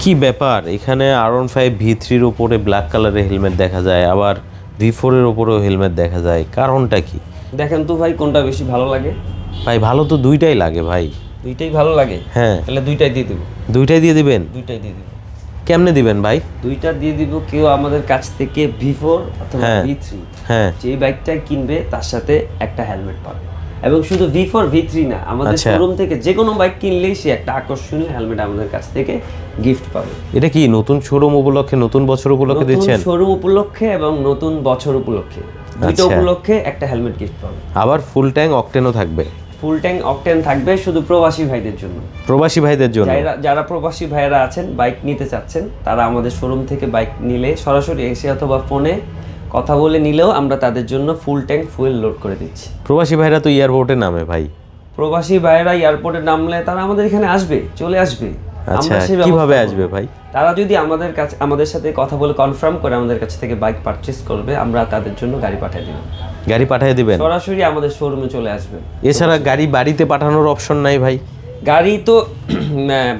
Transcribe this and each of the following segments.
কি ব্যাপার, এখানে R15 V3-র উপরে ব্ল্যাক কালারের হেলমেট দেখা যায়, আবার V4-এর উপরেও হেলমেট দেখা যায়, কারণটা কি? দেখেন তো ভাই কোনটা বেশি ভালো লাগে। ভাই ভালো তো দুইটাই লাগে ভাই। দুইটাই ভালো লাগে? হ্যাঁ। তাহলে দুইটাই দিয়ে দিব। দুইটাই দিয়ে দিবেন? দুইটাই দিয়ে দিব। কেমনে দিবেন ভাই? দুইটা দিয়ে দিব। কেউ আমাদের কাছ থেকে V4 অথবা হ্যাঁ। V3 হ্যাঁ। যে বাইকটা কিনবে তার সাথে একটা হেলমেট পাবে। এবং শুধু V4 V3 না, আমাদের আচ্ছা। শোরুম থেকে যে কোনো বাইক কিনলেই সে একটা আকর্ষণীয় হেলমেট আমাদের কাছ থেকে গিফট পাবে। এটা কি নতুন শোরুম উপলক্ষে, নতুন বছর উপলক্ষে দিচ্ছেন? নতুন শোরুম উপলক্ষে এবং নতুন বছর উপলক্ষে, দুইটা আচ্ছা। উপলক্ষে একটা হেলমেট গিফট পাবে। আবার ফুল ট্যাঙ্ক অকটেনও থাকবে? ফুল ট্যাঙ্ক অকটেন থাকবে শুধু প্রবাসী ভাইদের জন্য। প্রবাসী ভাইদের জন্য? যারা প্রবাসী ভাইরা আছেন, বাইক নিতে চাচ্ছেন, তারা আমাদের শোরুম থেকে বাইক নিলে সরাসরি এসে অথবা ফোনে কথা বলে নিলেও আমরা তাদের জন্য ফুল ট্যাঙ্ক ফুয়েল লোড করে দিচ্ছি। প্রবাসী ভাইরা তো এয়ারপোর্টে নামে ভাই। প্রবাসী ভাইরা এয়ারপোর্টে নামলে তারা আমাদের এখানে আসবে, চলে আসবে। আচ্ছা, আমরা সেই কিভাবে ব্যবস্থা আসবে করব। ভাই? তারা যদি আমাদের সাথে কথা বলে কনফার্ম করে আমাদের কাছ থেকে বাইক পারচেজ করবে, আমরা তাদের জন্য গাড়ি পাঠিয়ে দেব। গাড়ি পাঠিয়ে দিবেন? সরাসরি আমাদের শোরুমে চলে আসবে। এছাড়া গাড়ি বাড়িতে পাঠানোর অপশন নাই ভাই? গাড়ি তো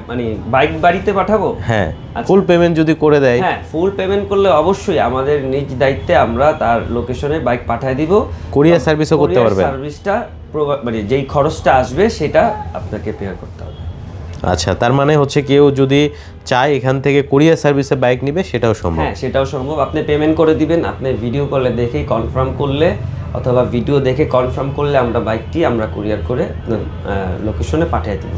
মানে বাইক বাড়িতে পাঠাবো? হ্যাঁ। আচ্ছা। ফুল পেমেন্ট যদি করে দেয়? হ্যাঁ, ফুল পেমেন্ট করলে অবশ্যই আমাদের নিজ দায়িত্বে আমরা তার লোকেশনে বাইক পাঠিয়ে দিব। কুরিয়ার সার্ভিসও করতে পারবেন? সার্ভিসটা মানে যেই খরচটা আসবে সেটা আপনাকে পে করতে হবে। আচ্ছা, তার মানে হচ্ছে কেউ যদি চায় এখান থেকে কুরিয়ার সার্ভিসে বাইক নেবে সেটাও সম্ভব? হ্যাঁ, সেটাও সম্ভব। আপনি পেমেন্ট করে দিবেন, আপনি ভিডিও কলে দেখেই কনফার্ম করলে অথবা ভিডিও দেখে কনফার্ম করলে আমরা বাইকটি কুরিয়ার করে লোকেশনে পাঠিয়ে দিব।